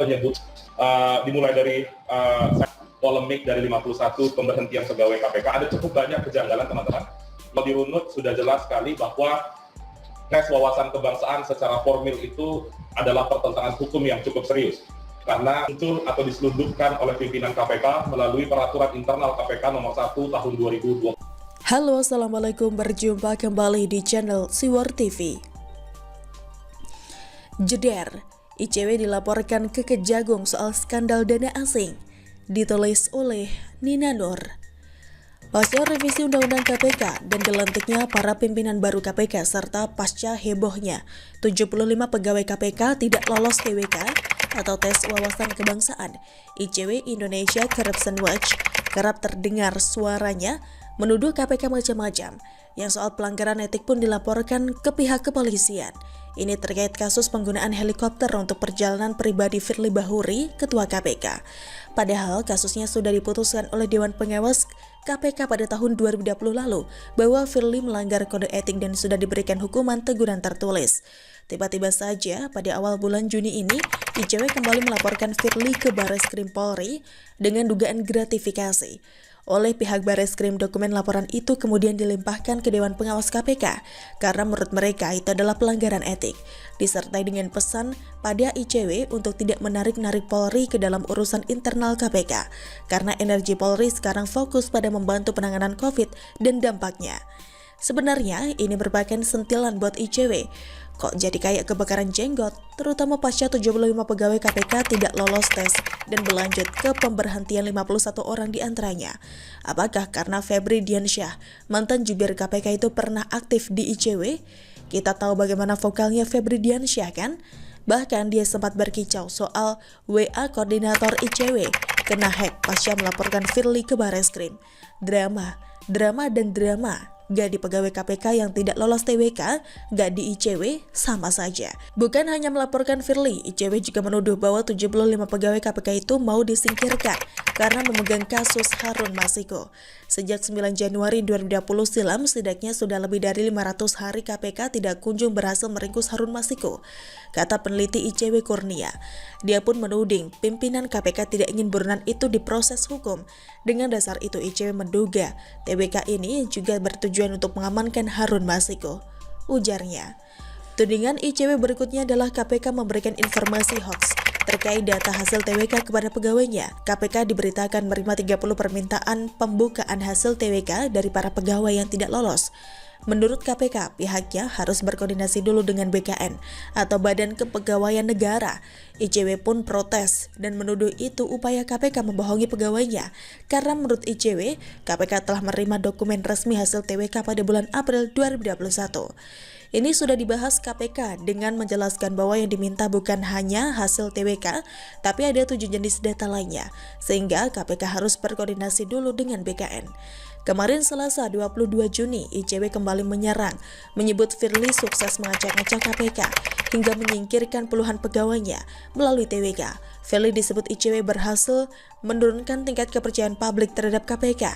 menyebut dimulai dari polemik dari 51 pemberhentian pegawai KPK, ada cukup banyak kejanggalan teman-teman. Kalau dirunut sudah jelas sekali bahwa tes wawasan kebangsaan secara formil itu adalah pertentangan hukum yang cukup serius. Karena muncul atau diselundupkan oleh pimpinan KPK melalui peraturan internal KPK nomor 1 tahun 2020. Halo, Assalamualaikum, berjumpa kembali di channel Siwar TV. Jeder, ICW dilaporkan ke Kejagung soal skandal dana asing, ditulis oleh Nina Nur. Pasca revisi Undang-Undang KPK dan dilantiknya para pimpinan baru KPK serta pasca hebohnya 75 pegawai KPK tidak lolos TWK atau tes wawasan kebangsaan, ICW Indonesia Corruption Watch kerap terdengar suaranya menuduh KPK macam-macam, yang soal pelanggaran etik pun dilaporkan ke pihak kepolisian. Ini terkait kasus penggunaan helikopter untuk perjalanan pribadi Firly Bahuri, Ketua KPK. Padahal kasusnya sudah diputuskan oleh Dewan Pengawas KPK pada tahun 2020 lalu bahwa Firly melanggar kode etik dan sudah diberikan hukuman teguran tertulis. Tiba-tiba saja pada awal bulan Juni ini, ICW kembali melaporkan Firly ke Barreskrim Polri dengan dugaan gratifikasi. Oleh pihak Barreskrim, dokumen laporan itu kemudian dilimpahkan ke Dewan Pengawas KPK karena menurut mereka itu adalah pelanggaran etik, disertai dengan pesan pada ICW untuk tidak menarik-narik Polri ke dalam urusan internal KPK karena energi Polri sekarang fokus pada membantu penanganan COVID dan dampaknya. Sebenarnya ini merupakan sentilan buat ICW. Kok jadi kayak kebakaran jenggot, terutama pasca 75 pegawai KPK tidak lolos tes dan berlanjut ke pemberhentian 51 orang di antaranya. Apakah karena Febri Diansyah, mantan jubir KPK itu pernah aktif di ICW? Kita tahu bagaimana vokalnya Febri Diansyah kan? Bahkan dia sempat berkicau soal WA koordinator ICW kena hack pasca melaporkan Firly ke Barreskrim. Drama. Gak di pegawai KPK yang tidak lolos TWK, gak di ICW, sama saja. Bukan hanya melaporkan Firly, ICW juga menuduh bahwa 75 pegawai KPK itu mau disingkirkan karena memegang kasus Harun Masiku. Sejak 9 Januari 2020 silam, setidaknya sudah lebih dari 500 hari KPK tidak kunjung berhasil meringkus Harun Masiku, kata peneliti ICW Kurnia. Dia pun menuding pimpinan KPK tidak ingin buronan itu diproses hukum. Dengan dasar itu, ICW menduga TWK ini juga bertujuan untuk mengamankan Harun Masiku, ujarnya. Tudingan ICW berikutnya adalah KPK memberikan informasi hoax terkait data hasil TWK kepada pegawainya. KPK diberitakan menerima 30 permintaan pembukaan hasil TWK dari para pegawai yang tidak lolos. Menurut KPK, pihaknya harus berkoordinasi dulu dengan BKN atau Badan Kepegawaian Negara. ICW pun protes dan menuduh itu upaya KPK membohongi pegawainya karena menurut ICW, KPK telah menerima dokumen resmi hasil TWK pada bulan April 2021. Ini sudah dibahas KPK dengan menjelaskan bahwa yang diminta bukan hanya hasil TWK, tapi ada 7 jenis data lainnya, sehingga KPK harus berkoordinasi dulu dengan BKN. Kemarin Selasa 22 Juni, ICW kembali menyerang, menyebut Firly sukses mengacak-ngacak KPK hingga menyingkirkan puluhan pegawainya melalui TWK. Firly disebut ICW berhasil menurunkan tingkat kepercayaan publik terhadap KPK.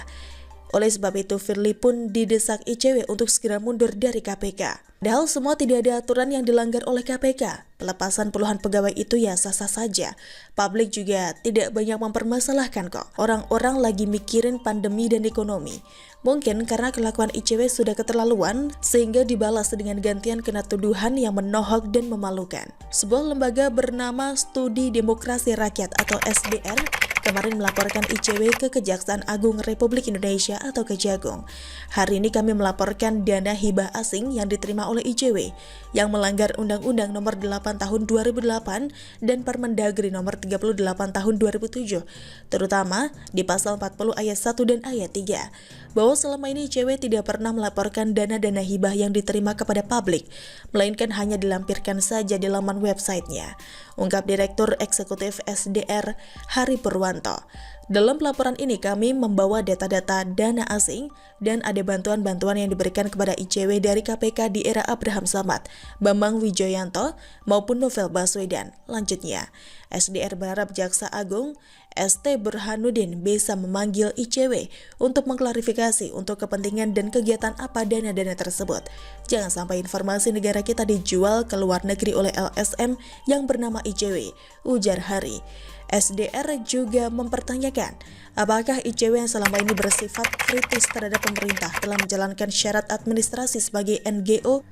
Oleh sebab itu, Firly pun didesak ICW untuk segera mundur dari KPK. Padahal semua tidak ada aturan yang dilanggar oleh KPK. Pelepasan puluhan pegawai itu ya sah-sah saja. Publik juga tidak banyak mempermasalahkan kok. Orang-orang lagi mikirin pandemi dan ekonomi. Mungkin karena kelakuan ICW sudah keterlaluan, sehingga dibalas dengan gantian kena tuduhan yang menohok dan memalukan. Sebuah lembaga bernama Studi Demokrasi Rakyat atau SDR kemarin melaporkan ICW ke Kejaksaan Agung Republik Indonesia atau Kejagung. Hari ini kami melaporkan dana hibah asing yang diterima oleh ICW yang melanggar Undang-Undang Nomor 8 Tahun 2008 dan Permendagri Nomor 38 Tahun 2007, terutama di Pasal 40 Ayat 1 dan Ayat 3, bahwa selama ini ICW tidak pernah melaporkan dana-dana hibah yang diterima kepada publik, melainkan hanya dilampirkan saja di laman websitenya, ungkap Direktur Eksekutif SDR Hari Purwanto. Dalam pelaporan ini kami membawa data-data dana asing dan ada bantuan-bantuan yang diberikan kepada ICW dari KPK di era Abraham Samad, Bambang Wijoyanto maupun Novel Baswedan. Lanjutnya, SDR berharap Jaksa Agung ST Burhanuddin bisa memanggil ICW untuk mengklarifikasi untuk kepentingan dan kegiatan apa dana-dana tersebut. Jangan sampai informasi negara kita dijual ke luar negeri oleh LSM yang bernama ICW, ujar Hari. SDR juga mempertanyakan apakah ICW yang selama ini bersifat kritis terhadap pemerintah telah menjalankan syarat administrasi sebagai NGO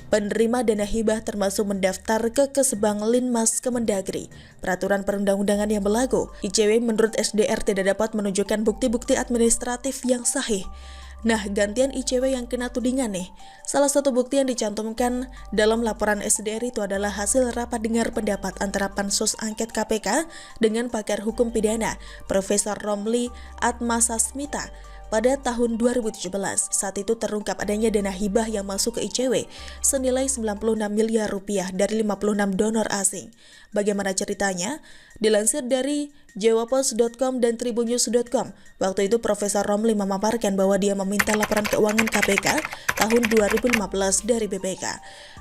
penerima dana hibah termasuk mendaftar ke Kesbang Linmas Kemendagri, peraturan perundang-undangan yang berlaku. ICW menurut SDR tidak dapat menunjukkan bukti-bukti administratif yang sahih. Nah, gantian ICW yang kena tudingan nih. Salah satu bukti yang dicantumkan dalam laporan SDR itu adalah hasil rapat dengar pendapat antara Pansus Angket KPK dengan pakar hukum pidana, Profesor Romli Atmasasmita. Pada tahun 2017, saat itu terungkap adanya dana hibah yang masuk ke ICW senilai 96 miliar rupiah dari 56 donor asing. Bagaimana ceritanya? Dilansir dari jawapos.com dan tribunnews.com, waktu itu Profesor Romli memaparkan bahwa dia meminta laporan keuangan KPK tahun 2015 dari BPK.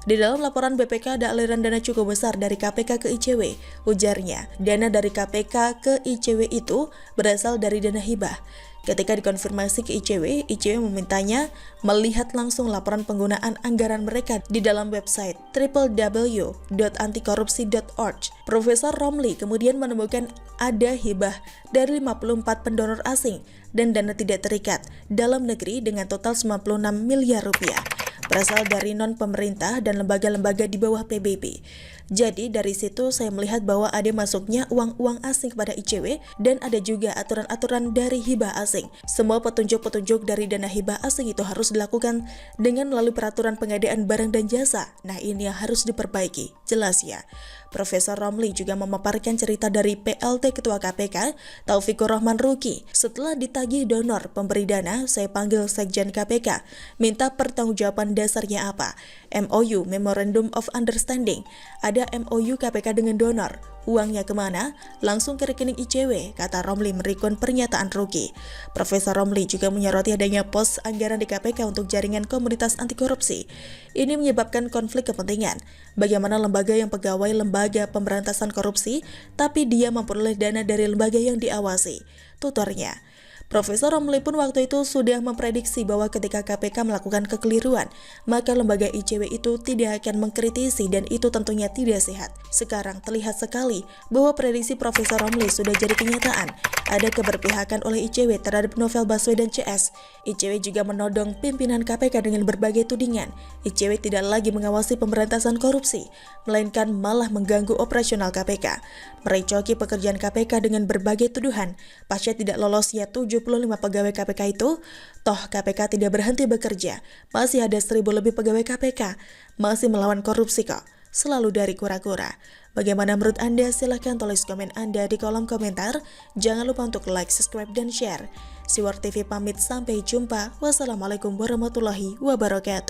Di dalam laporan BPK ada aliran dana cukup besar dari KPK ke ICW. Ujarnya, dana dari KPK ke ICW itu berasal dari dana hibah. Ketika dikonfirmasi ke ICW, ICW memintanya melihat langsung laporan penggunaan anggaran mereka di dalam website www.antikorupsi.org. Profesor Romli kemudian menemukan ada hibah dari 54 pendonor asing dan dana tidak terikat dalam negeri dengan total 96 miliar rupiah. Berasal dari non-pemerintah dan lembaga-lembaga di bawah PBB. Jadi dari situ saya melihat bahwa ada masuknya uang-uang asing kepada ICW dan ada juga aturan-aturan dari hibah asing. Semua petunjuk-petunjuk dari dana hibah asing itu harus dilakukan dengan melalui peraturan pengadaan barang dan jasa. Nah, ini yang harus diperbaiki, jelas ya. Profesor Romli juga memaparkan cerita dari PLT Ketua KPK, Taufikur Rahman Ruki. Setelah ditagih donor pemberi dana, saya panggil Sekjen KPK, minta pertanggungjawaban dasarnya apa. MOU, Memorandum of Understanding. Ada MOU KPK dengan donor. Uangnya kemana? Langsung ke rekening ICW, kata Romli merikun pernyataan Ruki. Profesor Romli juga menyoroti adanya pos anggaran di KPK untuk jaringan komunitas anti korupsi. Ini menyebabkan konflik kepentingan. Bagaimana lembaga yang pegawai lembaga pemberantasan korupsi, tapi dia memperoleh dana dari lembaga yang diawasi. Tutornya. Profesor Romli pun waktu itu sudah memprediksi bahwa ketika KPK melakukan kekeliruan, maka lembaga ICW itu tidak akan mengkritisi dan itu tentunya tidak sehat. Sekarang terlihat sekali bahwa prediksi Profesor Romli sudah jadi kenyataan. Ada keberpihakan oleh ICW terhadap Novel Baswedan CS. ICW juga menodong pimpinan KPK dengan berbagai tudingan. ICW tidak lagi mengawasi pemberantasan korupsi, melainkan malah mengganggu operasional KPK. Merecoki pekerjaan KPK dengan berbagai tuduhan. Pasca tidak lolosnya 75 pegawai KPK itu, toh KPK tidak berhenti bekerja. Masih ada 1.000 lebih pegawai KPK. Masih melawan korupsi kok. Selalu dari kura-kura. Bagaimana menurut Anda? Silahkan tulis komen Anda di kolom komentar. Jangan lupa untuk like, subscribe, dan share. Siwar TV pamit, sampai jumpa. Wassalamualaikum warahmatullahi wabarakatuh.